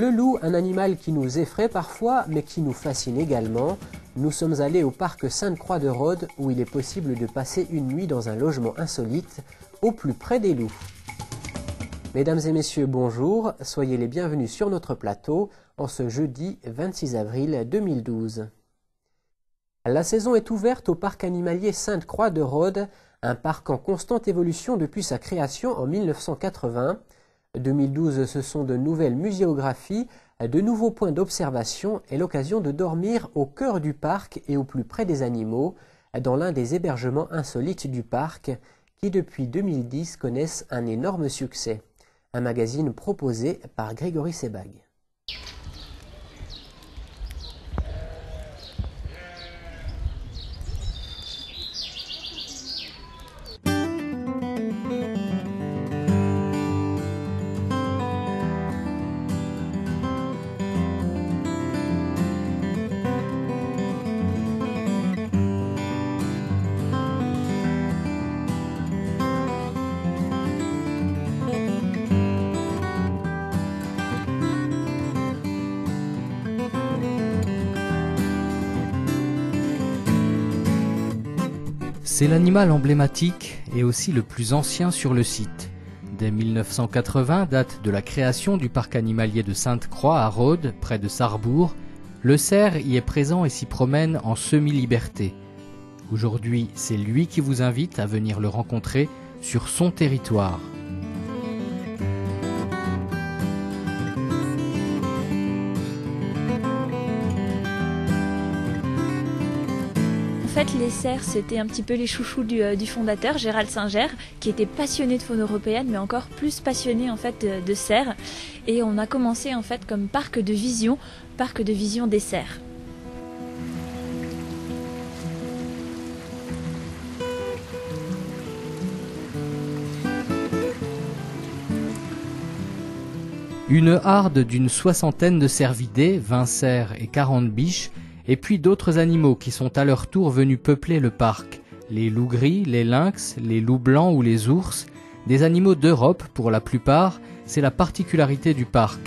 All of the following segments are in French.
Le loup, un animal qui nous effraie parfois, mais qui nous fascine également. Nous sommes allés au parc Sainte-Croix de Rhodes, où il est possible de passer une nuit dans un logement insolite, au plus près des loups. Mesdames et messieurs, bonjour, soyez les bienvenus sur notre plateau en ce jeudi 26 avril 2012. La saison est ouverte au parc animalier Sainte-Croix de Rhodes, un parc en constante évolution depuis sa création en 1980. 2012, ce sont de nouvelles muséographies, de nouveaux points d'observation et l'occasion de dormir au cœur du parc et au plus près des animaux, dans l'un des hébergements insolites du parc, qui depuis 2010 connaissent un énorme succès. Un magazine proposé par Grégory Sebag. C'est l'animal emblématique et aussi le plus ancien sur le site. Dès 1980, date de la création du parc animalier de Sainte-Croix à Rhodes, près de Sarrebourg, le cerf y est présent et s'y promène en semi-liberté. Aujourd'hui, c'est lui qui vous invite à venir le rencontrer sur son territoire. En fait, les cerfs, c'était un petit peu les chouchous du fondateur, Gérald Singer, qui était passionné de faune européenne, mais encore plus passionné en fait de cerfs. Et on a commencé en fait comme parc de vision des cerfs. Une harde d'une soixantaine de cervidés, 20 cerfs et 40 biches, et puis d'autres animaux qui sont à leur tour venus peupler le parc. Les loups gris, les lynx, les loups blancs ou les ours, des animaux d'Europe pour la plupart, c'est la particularité du parc.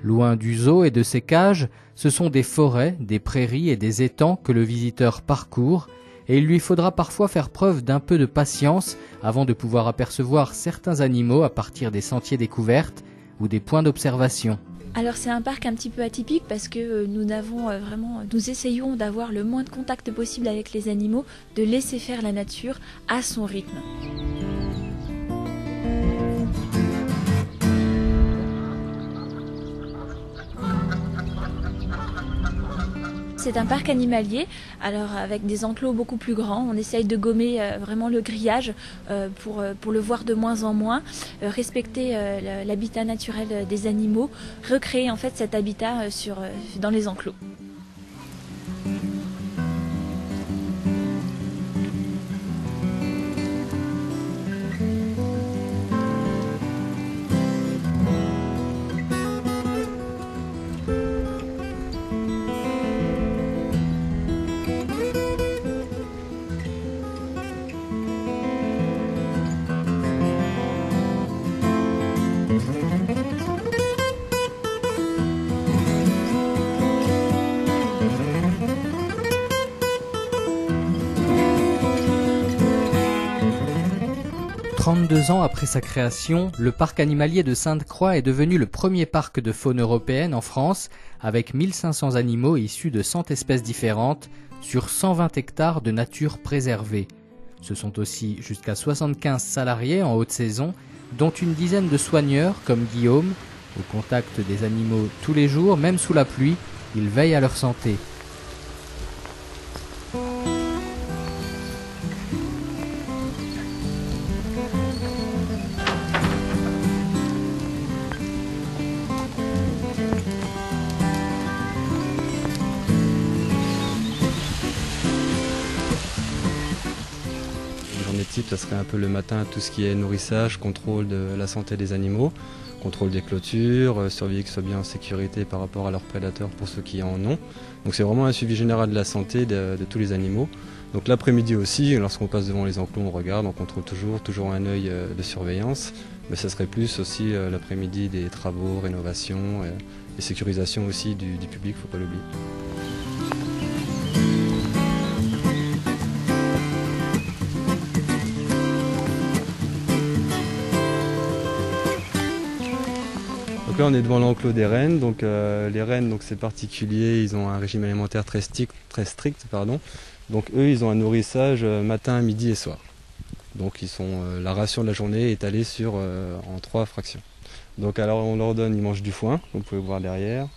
Loin du zoo et de ses cages, ce sont des forêts, des prairies et des étangs que le visiteur parcourt, et il lui faudra parfois faire preuve d'un peu de patience avant de pouvoir apercevoir certains animaux à partir des sentiers découvertes ou des points d'observation. Alors c'est un parc un petit peu atypique parce que nous essayons d'avoir le moins de contact possible avec les animaux, de laisser faire la nature à son rythme. C'est un parc animalier, alors avec des enclos beaucoup plus grands. On essaye de gommer vraiment le grillage pour le voir de moins en moins, respecter l'habitat naturel des animaux, recréer en fait cet habitat dans les enclos. « 32 ans après sa création, le parc animalier de Sainte-Croix est devenu le premier parc de faune européenne en France, avec 1500 animaux issus de 100 espèces différentes, sur 120 hectares de nature préservée. Ce sont aussi jusqu'à 75 salariés en haute saison, dont une dizaine de soigneurs comme Guillaume. Au contact des animaux tous les jours, même sous la pluie, ils veillent à leur santé. Ça serait un peu le matin tout ce qui est nourrissage, contrôle de la santé des animaux, contrôle des clôtures, surveiller qu'ils soient bien en sécurité par rapport à leurs prédateurs pour ceux qui en ont. Donc c'est vraiment un suivi général de la santé de tous les animaux. Donc l'après-midi aussi, lorsqu'on passe devant les enclos, on regarde, on contrôle toujours un œil de surveillance. Mais ça serait plus aussi l'après-midi des travaux, rénovation et sécurisation aussi du public, il ne faut pas l'oublier. Donc là on est devant l'enclos des rennes. Donc les rennes, donc c'est particulier, ils ont un régime alimentaire très strict. Donc eux ils ont un nourrissage matin, midi et soir. Donc la ration de la journée est étalée en 3 fractions. Donc alors on leur donne, ils mangent du foin, comme vous pouvez voir derrière,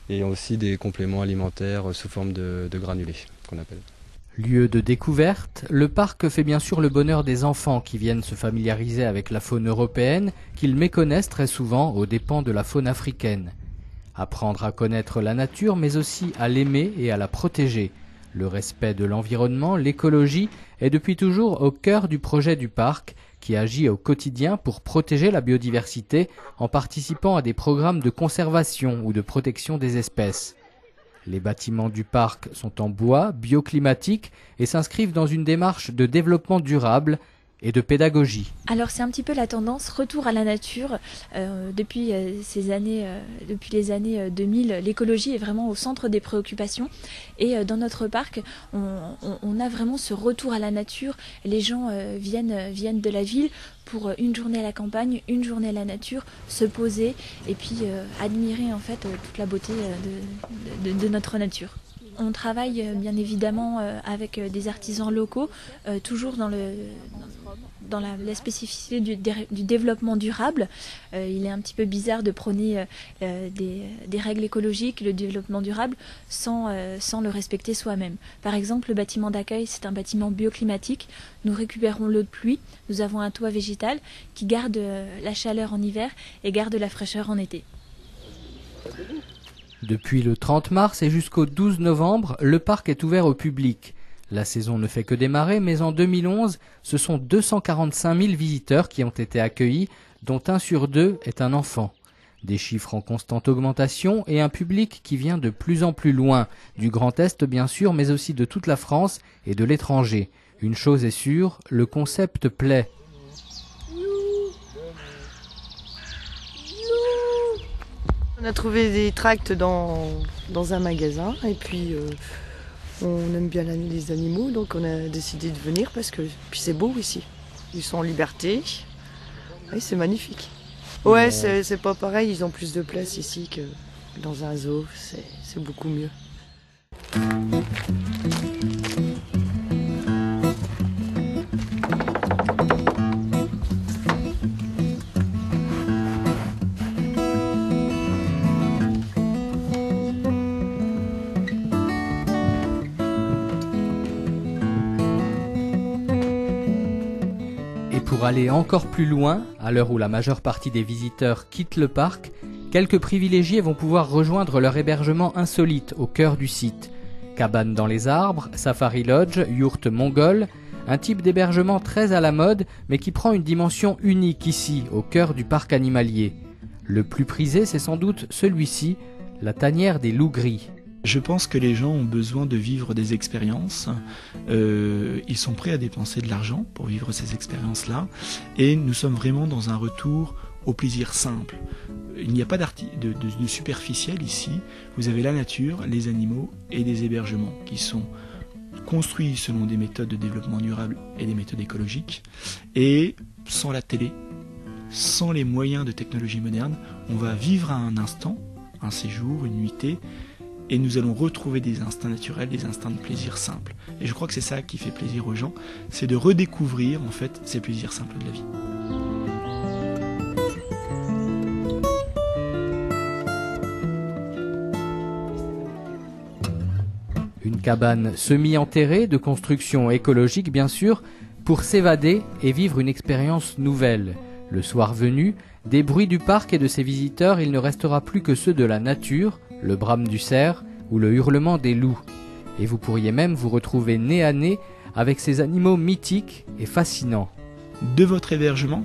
et aussi des compléments alimentaires sous forme de granulés qu'on appelle. Lieu de découverte, le parc fait bien sûr le bonheur des enfants qui viennent se familiariser avec la faune européenne, qu'ils méconnaissent très souvent aux dépens de la faune africaine. Apprendre à connaître la nature, mais aussi à l'aimer et à la protéger. Le respect de l'environnement, l'écologie, est depuis toujours au cœur du projet du parc, qui agit au quotidien pour protéger la biodiversité en participant à des programmes de conservation ou de protection des espèces. Les bâtiments du parc sont en bois, bioclimatiques et s'inscrivent dans une démarche de développement durable et de pédagogie. Alors c'est un petit peu la tendance retour à la nature. Depuis les années 2000, l'écologie est vraiment au centre des préoccupations. Et dans notre parc, on a vraiment ce retour à la nature. Les gens viennent de la ville pour une journée à la campagne, une journée à la nature, se poser et puis admirer en fait toute la beauté de notre nature. On travaille bien évidemment avec des artisans locaux, toujours dans la spécificité du développement durable. Il est un petit peu bizarre de prôner des règles écologiques, le développement durable, sans le respecter soi-même. Par exemple, le bâtiment d'accueil, c'est un bâtiment bioclimatique. Nous récupérons l'eau de pluie, nous avons un toit végétal qui garde la chaleur en hiver et garde la fraîcheur en été. Depuis le 30 mars et jusqu'au 12 novembre, le parc est ouvert au public. La saison ne fait que démarrer, mais en 2011, ce sont 245 000 visiteurs qui ont été accueillis, dont 1 sur 2 est un enfant. Des chiffres en constante augmentation et un public qui vient de plus en plus loin, du Grand Est bien sûr, mais aussi de toute la France et de l'étranger. Une chose est sûre, le concept plaît. On a trouvé des tracts dans un magasin et puis on aime bien les animaux, donc on a décidé de venir parce que puis c'est beau ici. Ils sont en liberté, oui, c'est magnifique. Ouais, c'est pas pareil, ils ont plus de place ici que dans un zoo, c'est beaucoup mieux. Pour aller encore plus loin, à l'heure où la majeure partie des visiteurs quittent le parc, quelques privilégiés vont pouvoir rejoindre leur hébergement insolite au cœur du site. Cabane dans les arbres, safari lodge, yourte mongole, un type d'hébergement très à la mode mais qui prend une dimension unique ici, au cœur du parc animalier. Le plus prisé, c'est sans doute celui-ci, la tanière des loups gris. Je pense que les gens ont besoin de vivre des expériences, ils sont prêts à dépenser de l'argent pour vivre ces expériences-là, et nous sommes vraiment dans un retour au plaisir simple. Il n'y a pas de superficiel ici, vous avez la nature, les animaux et des hébergements qui sont construits selon des méthodes de développement durable et des méthodes écologiques, et sans la télé, sans les moyens de technologie moderne, on va vivre à un instant, un séjour, une nuitée, et nous allons retrouver des instincts naturels, des instincts de plaisir simples. Et je crois que c'est ça qui fait plaisir aux gens, c'est de redécouvrir en fait ces plaisirs simples de la vie. Une cabane semi-enterrée, de construction écologique bien sûr, pour s'évader et vivre une expérience nouvelle. Le soir venu, des bruits du parc et de ses visiteurs, il ne restera plus que ceux de la nature, le brame du cerf ou le hurlement des loups. Et vous pourriez même vous retrouver nez à nez avec ces animaux mythiques et fascinants. De votre hébergement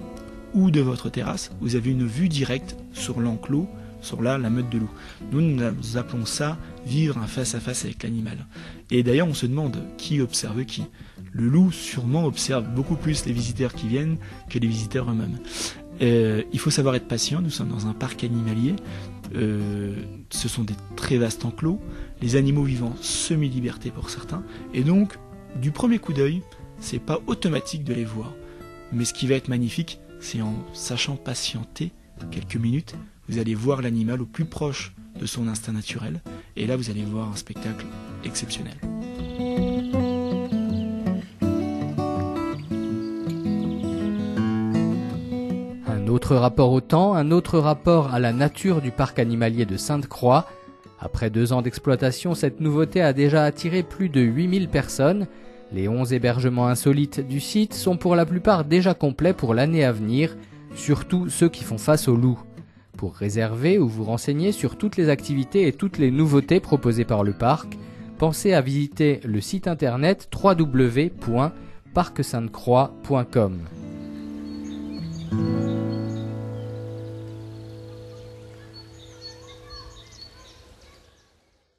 ou de votre terrasse, vous avez une vue directe sur l'enclos sur la meute de loups. Nous appelons ça vivre un face-à-face avec l'animal. Et d'ailleurs, on se demande qui observe qui. Le loup sûrement observe beaucoup plus les visiteurs qui viennent que les visiteurs eux-mêmes. Il faut savoir être patient, nous sommes dans un parc animalier, ce sont des très vastes enclos, les animaux vivent en semi-liberté pour certains, et donc, du premier coup d'œil, c'est pas automatique de les voir. Mais ce qui va être magnifique, c'est en sachant patienter quelques minutes, vous allez voir l'animal au plus proche de son instinct naturel, et là vous allez voir un spectacle exceptionnel. Un autre rapport au temps, un autre rapport à la nature du parc animalier de Sainte-Croix. Après 2 ans d'exploitation, cette nouveauté a déjà attiré plus de 8000 personnes. Les 11 hébergements insolites du site sont pour la plupart déjà complets pour l'année à venir, surtout ceux qui font face aux loups. Pour réserver ou vous renseigner sur toutes les activités et toutes les nouveautés proposées par le parc, pensez à visiter le site internet www.parcsaintecroix.com.